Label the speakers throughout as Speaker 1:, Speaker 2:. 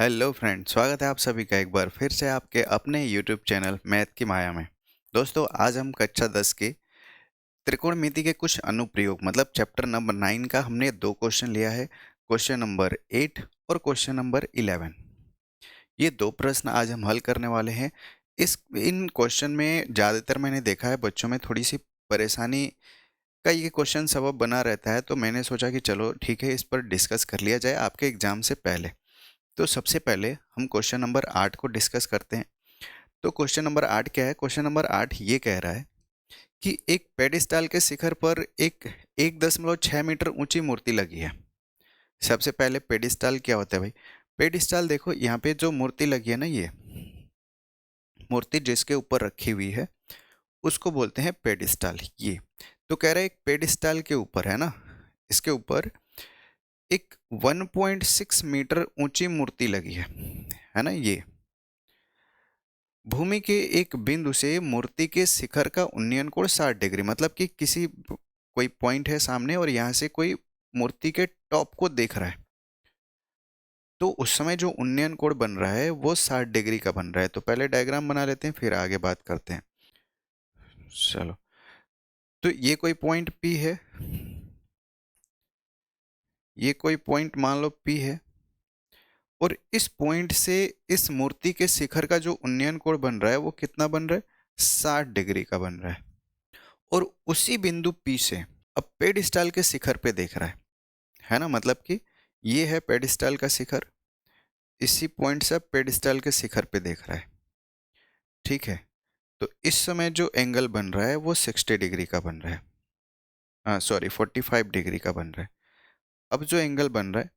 Speaker 1: Hello friend, स्वागत है आप सभी का एक बार फिर से आपके अपने यूट्यूब चैनल मैथ की माया में। दोस्तों, आज हम कक्षा 10 के त्रिकोणमिति के कुछ अनुप्रयोग मतलब चैप्टर नंबर 9 का हमने दो क्वेश्चन लिया है। क्वेश्चन नंबर 8 और क्वेश्चन नंबर 11। ये दो प्रश्न आज हम हल करने वाले हैं। इन क्वेश्चन में ज़्यादातर मैंने देखा है बच्चों में थोड़ी सी परेशानी का ये क्वेश्चन सबब बना रहता है, तो मैंने सोचा कि चलो ठीक है, इस पर डिस्कस कर लिया जाए आपके एग्जाम से पहले। तो सबसे पहले हम क्वेश्चन नंबर 8 को डिस्कस करते हैं। तो क्वेश्चन नंबर 8 क्या है? क्वेश्चन नंबर 8 ये कह रहा है कि एक पेडिस्टाल के शिखर पर एक 1.6 मीटर ऊंची मूर्ति लगी है। सबसे पहले पेडिस्टाल क्या होता है भाई? पेडिस्टाल देखो, यहाँ पे जो मूर्ति लगी है ना, ये मूर्ति जिसके ऊपर रखी हुई है उसको बोलते हैं पेडिस्टाल। ये तो कह रहा है एक पेडिस्टाल के ऊपर है ना, इसके ऊपर एक 1.6 मीटर ऊंची मूर्ति लगी है ना। ये भूमि के एक बिंदु से मूर्ति के शिखर का उन्नयन कोण 60 डिग्री, मतलब कि कोई पॉइंट है सामने और यहां से कोई मूर्ति के टॉप को देख रहा है, तो उस समय जो उन्नयन कोण बन रहा है वो 60 डिग्री का बन रहा है। तो पहले डायग्राम बना लेते हैं, फिर आगे बात करते हैं। चलो, तो ये कोई पॉइंट P है, ये कोई पॉइंट मान लो P है, और इस पॉइंट से इस मूर्ति के शिखर का जो उन्नयन कोण बन रहा है वो कितना बन रहा है? 60 डिग्री का बन रहा है। और उसी बिंदु P से अब पेडिस्टाल के शिखर पे देख रहा है ना, मतलब कि ये है पेडिस्टाल का शिखर, इसी पॉइंट से अब पेडिस्टाल के शिखर पे देख रहा है। ठीक है, तो इस समय जो एंगल बन रहा है वो 60 डिग्री का बन रहा है, हाँ सॉरी 45 डिग्री का बन रहा है। अब जो एंगल बन रहा है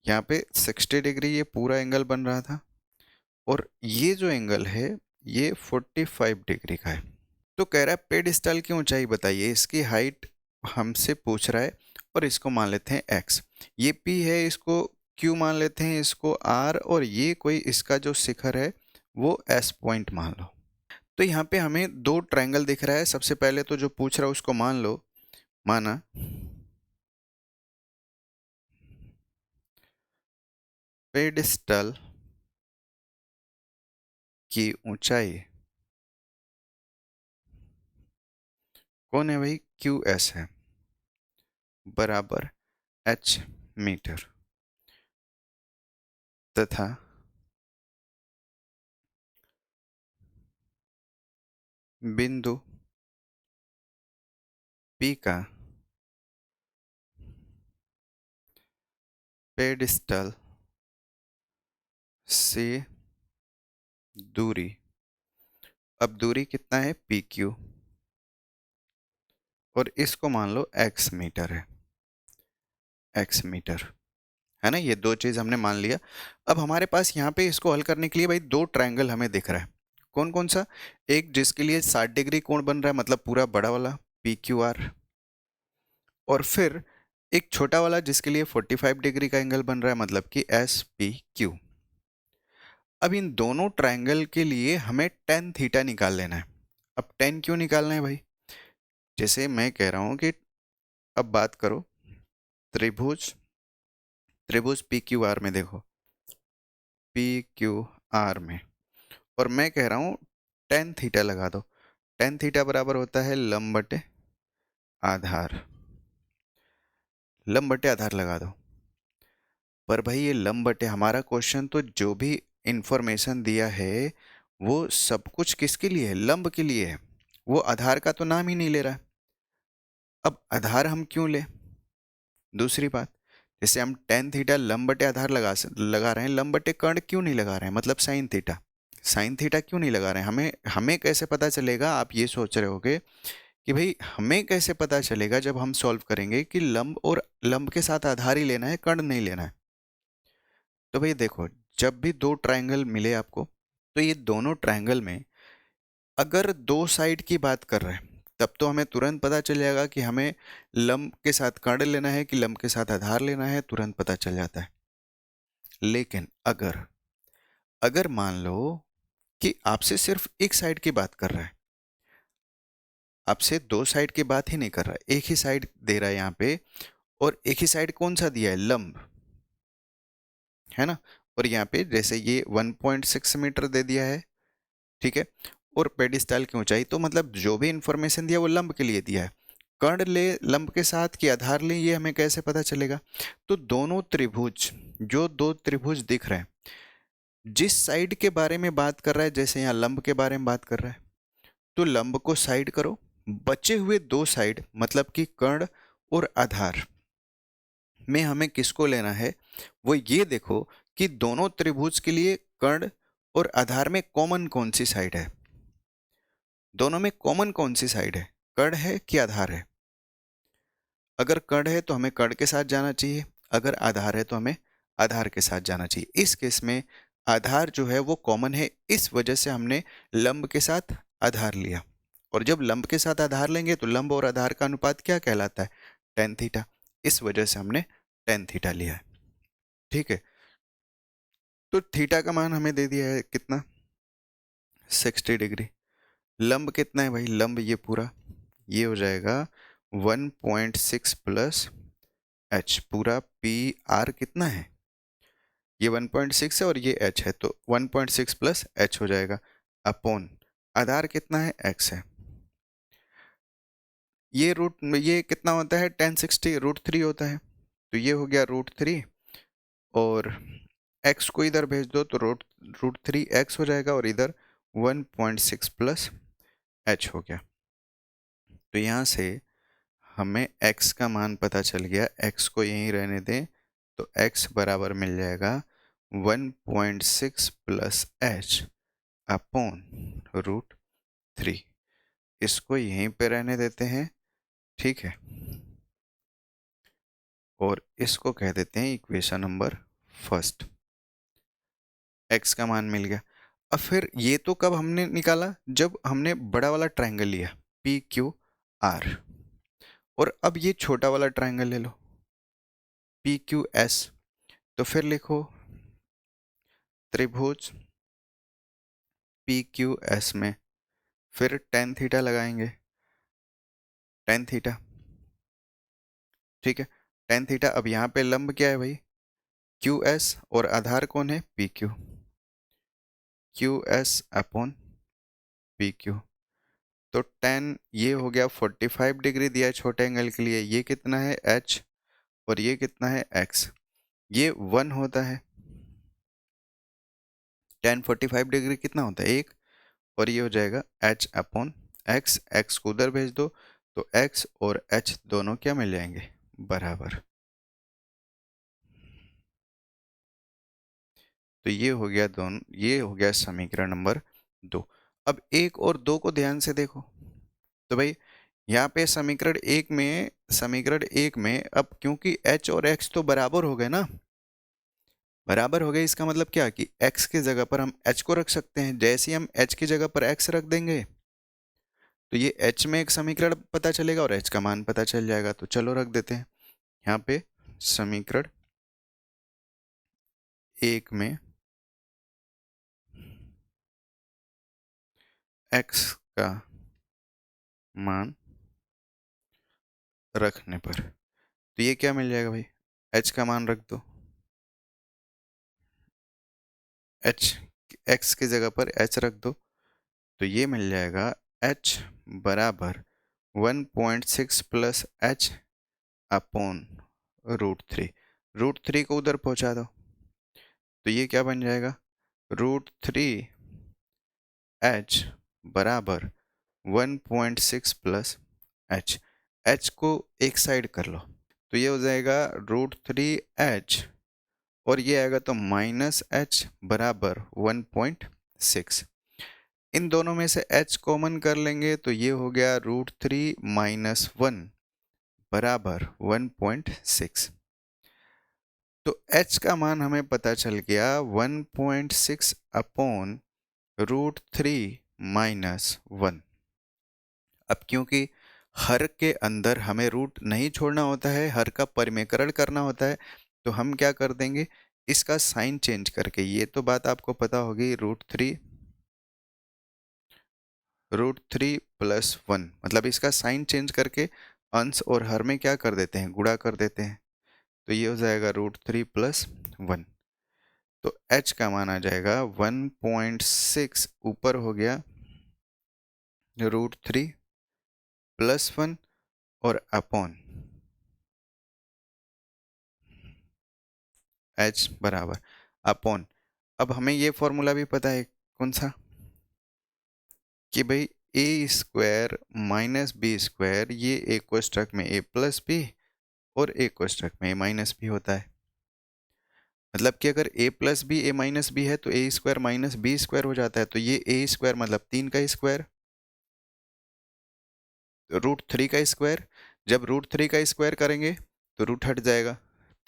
Speaker 1: यहाँ पे 60 डिग्री, ये पूरा एंगल बन रहा था, और ये जो एंगल है ये 45 डिग्री का है। तो कह रहा है पेडिस्टल की ऊंचाई बताइए, इसकी हाइट हमसे पूछ रहा है, और इसको मान लेते हैं x। ये p है, इसको q मान लेते हैं, इसको r, और ये कोई इसका जो शिखर है वो s पॉइंट मान लो। तो यहाँ पे हमें दो ट्रायंगल दिख रहा है। सबसे पहले तो जो पूछ रहा है उसको मान लो, माना पेडिस्टल की ऊंचाई कौन है भाई? QS है, बराबर h मीटर, तथा बिंदु P का पेडिस्टल से दूरी, अब दूरी कितना है? PQ, और इसको मान लो x मीटर है, x मीटर है ना। ये दो चीज हमने मान लिया। अब हमारे पास यहाँ पे इसको हल करने के लिए भाई दो ट्रायंगल हमें दिख रहा है। कौन कौन सा? एक जिसके लिए 60 डिग्री कोण बन रहा है, मतलब पूरा बड़ा वाला PQR, और फिर एक छोटा वाला जिसके लिए 45 डिग्री का एंगल बन रहा है, मतलब कि SPQ। अब इन दोनों ट्रायंगल के लिए हमें tan थीटा निकाल लेना है। अब tan क्यों निकालना है भाई? जैसे मैं कह रहा हूं कि अब बात करो त्रिभुज त्रिभुज PQR में, देखो PQR में, और मैं कह रहा हूं tan थीटा लगा दो। tan थीटा बराबर होता है लंब बटे आधार, लंब बटे आधार लगा दो। पर भाई ये लंब बटे, हमारा क्वेश्चन तो जो भी इंफॉर्मेशन दिया है वो सब कुछ किसके लिए है? लंब के लिए है। वो आधार का तो नाम ही नहीं ले रहा है। अब आधार हम क्यों ले? दूसरी बात, जैसे हम tan थीटा लंब बटे आधार लगा रहे हैं, लंब बटे कर्ण क्यों नहीं लगा रहे हैं? मतलब साइन थीटा, साइन थीटा क्यों नहीं लगा रहे हैं? हमें हमें कैसे पता चलेगा? आप ये सोच रहे होगे कि भाई हमें कैसे पता चलेगा जब हम सॉल्व करेंगे कि लंब और लंब के साथ आधार ही लेना है, कर्ण नहीं लेना है। तो भाई देखो, जब भी दो ट्रायंगल मिले आपको, तो ये दोनों ट्रायंगल में अगर दो साइड की बात कर रहे हैं तब तो हमें तुरंत पता चल जाएगा कि हमें लंब के साथ कर्ण लेना है कि लंब के साथ आधार लेना है, तुरंत पता चल जाता है। लेकिन अगर अगर मान लो कि आपसे सिर्फ एक साइड की बात कर रहा है, आपसे दो साइड की बात ही नहीं कर रहा है, एक ही साइड दे रहा है यहाँ पे, और एक ही साइड कौन सा दिया है? लंब, है ना। और यहाँ पे जैसे ये 1.6 मीटर दे दिया है, ठीक है, और पेडिस्टल की ऊंचाई, तो मतलब जो भी इंफॉर्मेशन दिया वो लंब के लिए दिया है। कर्ण ले लंब के साथ कि आधार ले, ये हमें कैसे पता चलेगा? तो दोनों त्रिभुज, जो दो त्रिभुज दिख रहे हैं, जिस साइड के बारे में बात कर रहा है, जैसे यहाँ लंब के बारे में बात कर रहा है, तो लंब को साइड करो, बचे हुए दो साइड मतलब कि कर्ण और आधार में हमें किसको लेना है, वो ये देखो कि दोनों त्रिभुज के लिए कर्ण और आधार में कॉमन कौन सी साइड है। दोनों में कॉमन कौन सी साइड है, कर्ण है कि आधार है? अगर कर्ण है तो हमें कर्ण के साथ जाना चाहिए, अगर आधार है तो हमें आधार के साथ जाना चाहिए। इस केस में आधार जो है वो कॉमन है, इस वजह से हमने लंब के साथ आधार लिया। और जब लंब के साथ आधार लेंगे तो लंब और आधार का अनुपात क्या कहलाता है? Tan theta. इस वजह से हमने टेन थीटा लिया है, ठीक है। तो थीटा का मान हमें दे दिया है कितना, 60 डिग्री। लंब कितना है भाई, लंब ये पूरा, ये हो जाएगा 1.6 प्लस एच पूरा, पी आर कितना है, ये 1.6 है और ये एच है, तो 1.6 प्लस एच हो जाएगा अपॉन आधार कितना है, एक्स है। ये रूट, ये कितना होता है, 1060 √3 होता है, तो ये हो गया √3, और एक्स को इधर भेज दो तो √3 एक्स हो जाएगा, और इधर 1.6 प्लस एच हो गया। तो यहाँ से हमें x का मान पता चल गया, x को यहीं रहने दें, तो x बराबर मिल जाएगा 1.6 प्लस एच अपॉन √3। इसको यहीं पे रहने देते हैं, ठीक है, और इसको कह देते हैं इक्वेशन नंबर फर्स्ट। x का मान मिल गया। अब फिर ये तो कब हमने निकाला, जब हमने बड़ा वाला ट्रायंगल लिया PQR, और अब ये छोटा वाला ट्रायंगल ले लो PQS। तो फिर लिखो त्रिभुज PQS में फिर टेन थीटा लगाएंगे, टेन थीटा, ठीक है, टेन थीटा। अब यहाँ पे लंब क्या है भाई, QS, और आधार कौन है, PQ, QS अपॉन PQ। तो टेन, ये हो गया 45 डिग्री दिया है छोटे एंगल के लिए, ये कितना है H, और ये कितना है X, ये 1 होता है। टेन 45 डिग्री कितना होता है, 1, और ये हो जाएगा H अपॉन X, X को उधर भेज दो, तो X और H दोनों क्या मिल जाएंगे, बराबर। तो ये हो गया दोनों, ये हो गया समीकरण नंबर 2। अब 1 और 2 को ध्यान से देखो, तो भाई यहाँ पे समीकरण एक में अब क्योंकि h और x तो बराबर हो गए ना, बराबर हो गए, इसका मतलब क्या कि x की जगह पर हम h को रख सकते हैं। जैसे ही हम h की जगह पर x रख देंगे तो ये h में एक समीकरण पता चलेगा और h का मान पता चल जाएगा। तो चलो रख देते हैं यहाँ पे, समीकरण एक में x का मान रखने पर, तो ये क्या मिल जाएगा भाई, h का मान रख दो, h, x की जगह पर h रख दो, तो ये मिल जाएगा h बराबर 1.6 प्लस एच अपॉन √3। √3 को उधर पहुंचा दो, तो ये क्या बन जाएगा, √3h बराबर 1.6 प्लस एच। एच को एक साइड कर लो, तो ये हो जाएगा √3h, और ये आएगा तो माइनस एच बराबर 1.6। इन दोनों में से h कॉमन कर लेंगे तो ये हो गया √3 माइनस 1 बराबर 1.6। तो h का मान हमें पता चल गया 1.6 अपॉन √3 माइनस 1। अब क्योंकि हर के अंदर हमें रूट नहीं छोड़ना होता है, हर का परिमेकरण करना होता है, तो हम क्या कर देंगे, इसका साइन चेंज करके, ये तो बात आपको पता होगी, √3 प्लस 1, मतलब इसका साइन चेंज करके अंश और हर में क्या कर देते हैं, गुणा कर देते हैं, तो ये हो जाएगा √3 प्लस 1। तो h का मान आ जाएगा 1.6 ऊपर हो गया √3 +1 और अपॉन h बराबर अपॉन। अब हमें ये फॉर्मूला भी पता है कौन सा, कि भाई a² माइनस b² ये a कोष्ठक में a प्लस b और a कोष्ठक में a माइनस b होता है। मतलब कि अगर a plus b a minus b है तो a² माइनस b² हो जाता है। तो ये a² मतलब 3 का स्क्वायर √3 का स्क्वायर। जब √3 का स्क्वायर करेंगे तो रूट हट जाएगा,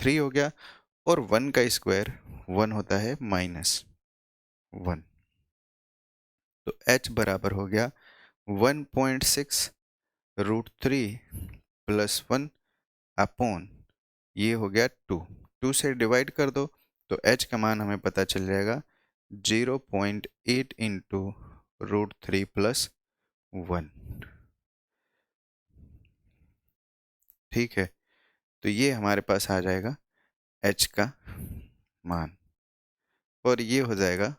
Speaker 1: 3 हो गया। और 1 का स्क्वायर 1 होता है -1। तो h बराबर हो गया 1.6 √3 +1 अपॉन ये हो गया 2 से डिवाइड कर दो तो h का मान हमें पता चल जाएगा 0.8 इंटू √3 +1। ठीक है, तो ये हमारे पास आ जाएगा h का मान और ये हो जाएगा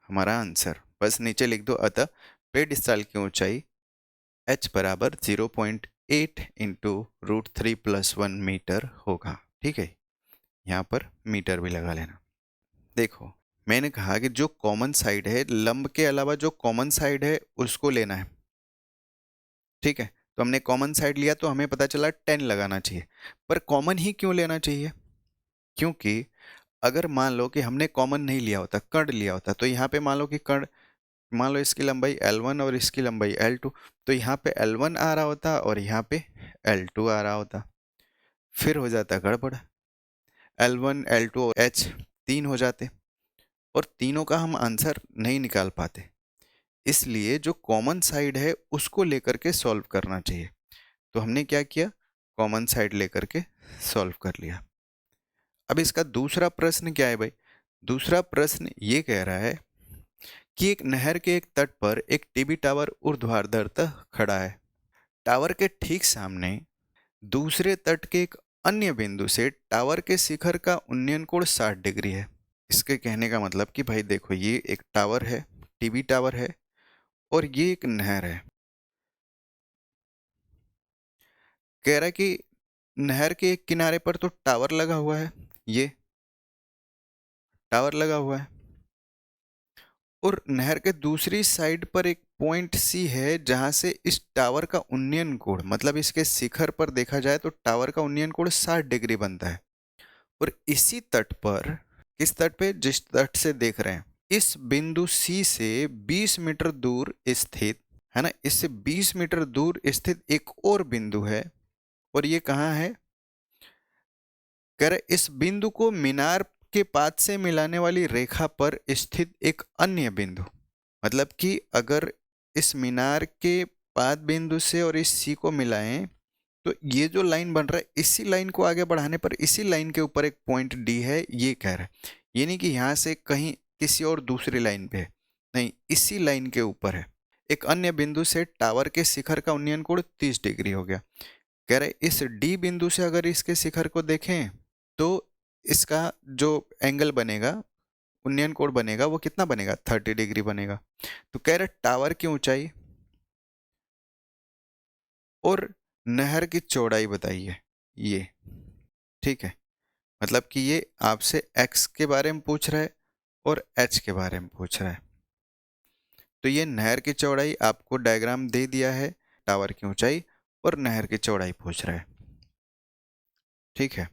Speaker 1: हमारा आंसर। बस नीचे लिख दो, अतः पेडस्टाल की ऊंचाई h बराबर 0.8 इंटू √3 +1 मीटर होगा। ठीक है, यहाँ पर मीटर भी लगा लेना। देखो मैंने कहा कि जो कॉमन साइड है, लंब के अलावा जो कॉमन साइड है उसको लेना है। ठीक है, तो हमने कॉमन साइड लिया तो हमें पता चला 10 लगाना चाहिए। पर कॉमन ही क्यों लेना चाहिए? क्योंकि अगर मान लो कि हमने कॉमन नहीं लिया होता, कर्ण लिया होता, तो यहाँ पे मान लो कि कर्ण, मान लो इसकी लंबाई L1 और इसकी लंबाई L2, तो यहाँ पे L1 आ रहा होता और यहाँ पे L2 आ रहा होता, फिर हो जाता गड़बड़। L1 L2 H 3 हो जाते और तीनों का हम आंसर नहीं निकाल पाते। इसलिए जो कॉमन साइड है उसको लेकर के सॉल्व करना चाहिए। तो हमने क्या किया, कॉमन साइड लेकर के सॉल्व कर लिया। अब इसका दूसरा प्रश्न क्या है भाई? दूसरा प्रश्न ये कह रहा है कि एक नहर के एक तट पर एक टीवी टावर ऊर्ध्वाधरतः खड़ा है। टावर के ठीक सामने दूसरे तट के एक अन्य बिंदु से टावर के शिखर का उन्नयन कोण 60 डिग्री है। इसके कहने का मतलब कि भाई देखो, ये एक टावर है, टीवी टावर है, और ये एक नहर है। कह रहा है कि नहर के एक किनारे पर तो टावर लगा हुआ है, ये टावर लगा हुआ है, और नहर के दूसरी साइड पर एक पॉइंट सी है जहां से इस टावर का उन्नयन कोण, मतलब इसके शिखर पर देखा जाए तो टावर का उन्नयन कोण 60 डिग्री बनता है। और इसी तट पर, किस तट पे? जिस तट से देख रहे हैं, इस बिंदु सी से 20 मीटर दूर स्थित है ना, इससे 20 मीटर दूर स्थित एक और बिंदु है। और ये कहाँ है? कह रहे इस बिंदु को मीनार के पाद से मिलाने वाली रेखा पर स्थित एक अन्य बिंदु। मतलब कि अगर इस मीनार के पाद बिंदु से और इस सी को मिलाएं तो ये जो लाइन बन रहा है, इसी लाइन को आगे बढ़ाने पर इसी लाइन के ऊपर एक पॉइंट डी है, ये कह रहा है। ये नहीं कि यहाँ से कहीं किसी और दूसरी लाइन पे है, नहीं, इसी लाइन के ऊपर है। एक अन्य बिंदु से टावर के शिखर का उन्नयन कोण 30 डिग्री हो गया। कह रहे इस डी बिंदु से अगर इसके शिखर को देखें तो इसका जो एंगल बनेगा, उन्नयन कोण बनेगा, वो कितना बनेगा? 30 डिग्री बनेगा। तो कह रहे टावर की ऊंचाई और नहर की चौड़ाई बताइए ये। ठीक है, मतलब कि ये आपसे x के बारे में पूछ रहा है और h के बारे में पूछ रहा है। तो ये नहर की चौड़ाई आपको डायग्राम दे दिया है, टावर की ऊंचाई और नहर की चौड़ाई पूछ रहा है। ठीक है,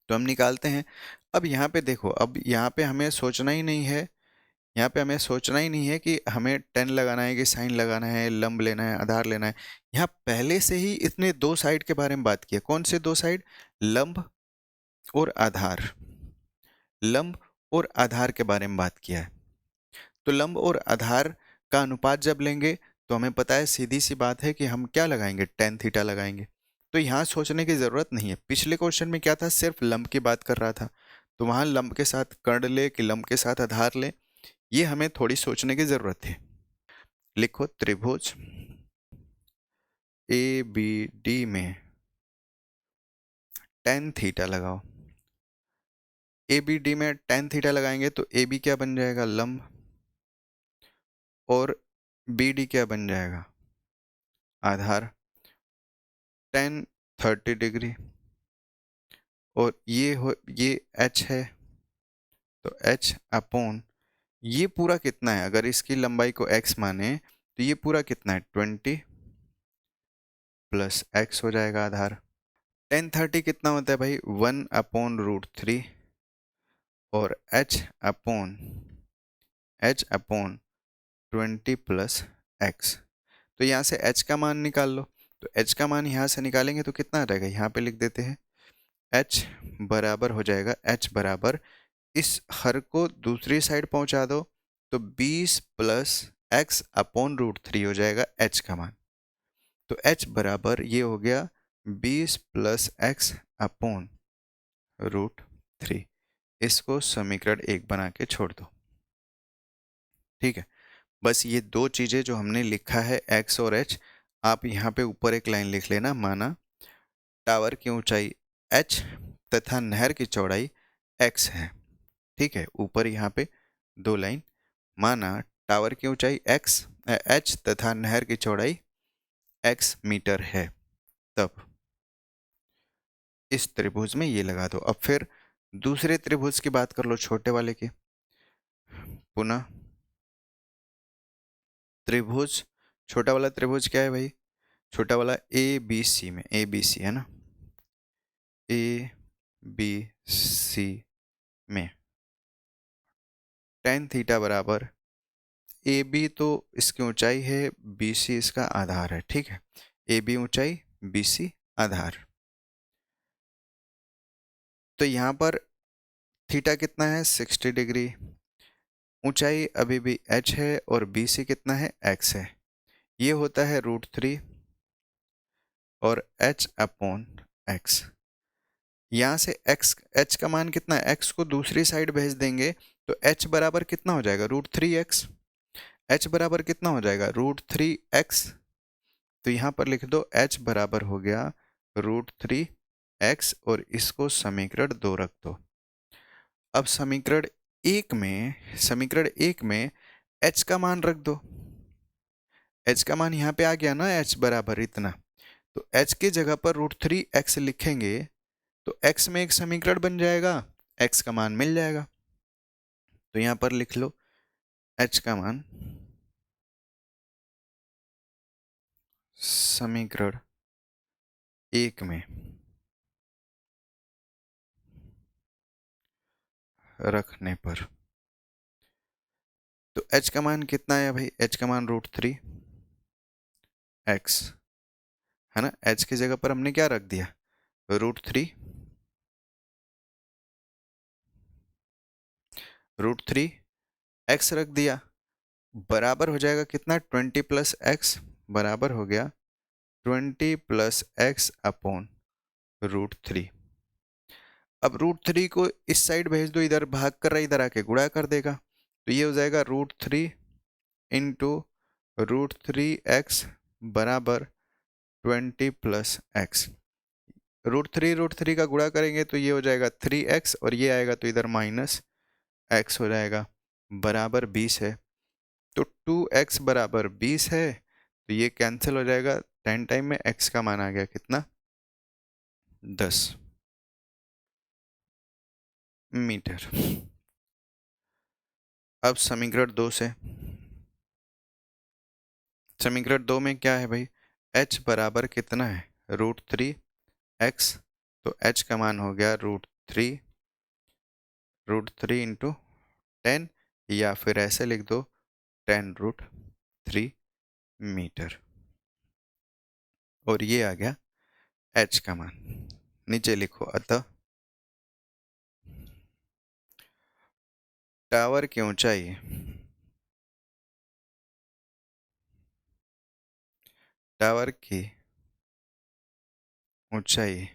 Speaker 1: तो हम निकालते हैं। अब यहाँ पे देखो, अब यहाँ पे हमें सोचना ही नहीं है, यहाँ पे हमें सोचना ही नहीं है कि हमें 10 लगाना है कि साइन लगाना है, लंब लेना है, आधार लेना है। यहाँ पहले से ही इतने दो साइड के बारे में बात की है। कौन से दो साइड? लंब और आधार। लंब और आधार के बारे में बात किया है। तो लंब और आधार का अनुपात जब लेंगे तो हमें पता है, सीधी सी बात है कि हम क्या लगाएंगे? टेन थीटा लगाएंगे। तो यहाँ सोचने की जरूरत नहीं है। पिछले क्वेश्चन में क्या था? सिर्फ लंब की बात कर रहा था, तो वहां लंब के साथ कर्ण ले कि लंब के साथ आधार ले, ये हमें थोड़ी सोचने की जरूरत है। लिखो त्रिभुज ए बी डी में टेन थीटा लगाओ। ए बी डी में टेन थीटा लगाएंगे तो ए बी क्या बन जाएगा, लंब, और बी डी क्या बन जाएगा, आधार। टेन 30 डिग्री, और ये एच है, तो एच अपॉन ये पूरा कितना है, अगर इसकी लंबाई को एक्स माने तो ये पूरा कितना है, 20 प्लस एक्स हो जाएगा आधार। 10 30 कितना होता है भाई, 1/√3, और h अपॉन 20 प्लस एक्स। तो यहाँ से h का मान निकाल लो, तो h का मान यहाँ से निकालेंगे तो कितना आ जाएगा, यहाँ पे लिख देते हैं, h बराबर हो जाएगा, h बराबर, इस हर को दूसरी साइड पहुंचा दो तो 20 प्लस एक्स अपॉन √3 हो जाएगा h का मान। तो h बराबर ये हो गया 20 प्लस एक्स अपॉन √3। इसको समीकरण 1 बना के छोड़ दो। ठीक है, बस ये दो चीजें जो हमने लिखा है x और h, आप यहाँ पे ऊपर एक लाइन लिख लेना, माना टावर की ऊंचाई h तथा नहर की चौड़ाई x है। ठीक है, ऊपर यहाँ पे दो लाइन, माना टावर की ऊंचाई h तथा नहर की चौड़ाई x मीटर है, तब इस त्रिभुज में ये लगा दो। अब फिर दूसरे त्रिभुज की बात कर लो, छोटे वाले की। पुनः त्रिभुज, छोटा वाला त्रिभुज क्या है भाई, छोटा वाला ए बी सी में, ए बी सी है ना, ए बी सी में tan थीटा बराबर, ए बी तो इसकी ऊंचाई है, बी सी इसका आधार है। ठीक है, ए बी ऊंचाई, बी सी आधार। तो यहाँ पर थीटा कितना है, 60 डिग्री, ऊंचाई अभी भी h है, और बी सी कितना है, x है। ये होता है √3 और h अपॉन एक्स। यहाँ से h का मान कितना है, x को दूसरी साइड भेज देंगे तो h बराबर कितना हो जाएगा, √3x। h बराबर कितना हो जाएगा, √3x। तो यहाँ पर लिख दो h बराबर हो गया √3x, और इसको समीकरण 2 रख दो। अब समीकरण एक में h का मान रख दो। h का मान यहाँ पे आ गया ना, h बराबर इतना, तो h की जगह पर √3x लिखेंगे तो x में एक समीकरण बन जाएगा, x का मान मिल जाएगा। तो यहाँ पर लिख लो h का मान समीकरण 1 में रखने पर, तो h का मान कितना है भाई, h का मान √3x है ना, h की जगह पर हमने क्या रख दिया, √3x रख दिया, बराबर हो जाएगा कितना, 20 प्लस एक्स, बराबर हो गया 20 प्लस एक्स अपॉन √3। अब √3 को इस साइड भेज दो, इधर भाग कर रहा है, इधर आके गुणा कर देगा, तो ये हो जाएगा √3 इंटू √3x बराबर 20 प्लस एक्स। √3 का गुणा करेंगे तो ये हो जाएगा 3x, और ये आएगा तो इधर माइनस x हो जाएगा, बराबर 20 है। तो 2x बराबर 20 है, तो ये कैंसिल हो जाएगा, 10 टाइम में x का मान आ गया कितना, 10 मीटर। अब समीकरण 2 से, समीकरण 2 में क्या है भाई, h बराबर कितना है, √3x, तो h का मान हो गया √3 इंटू 10, या फिर ऐसे लिख दो 10√3 मीटर, और ये आ गया h का मान। नीचे लिखो, अतः टावर की ऊंचाई, टावर की ऊंचाई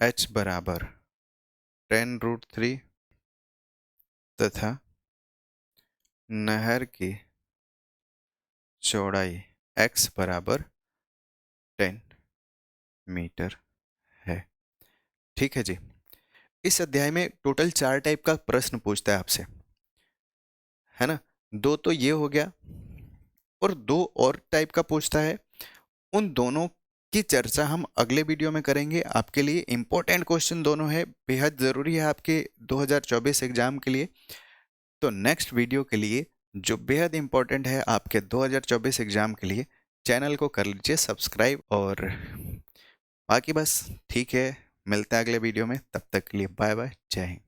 Speaker 1: h बराबर 10√3 तथा नहर की चौड़ाई x बराबर 10 मीटर है। ठीक है जी, इस अध्याय में टोटल 4 टाइप का प्रश्न पूछता है आपसे, है ना। 2 तो ये हो गया और 2 और टाइप का पूछता है। उन दोनों की चर्चा हम अगले वीडियो में करेंगे। आपके लिए इंपॉर्टेंट क्वेश्चन दोनों है, बेहद ज़रूरी है आपके 2024 एग्जाम के लिए। तो नेक्स्ट वीडियो के लिए जो बेहद इंपॉर्टेंट है आपके 2024 एग्जाम के लिए, चैनल को कर लीजिए सब्सक्राइब। और बाकी बस ठीक है, मिलते हैं अगले वीडियो में, तब तक के लिए बाय बाय, जय हिंद।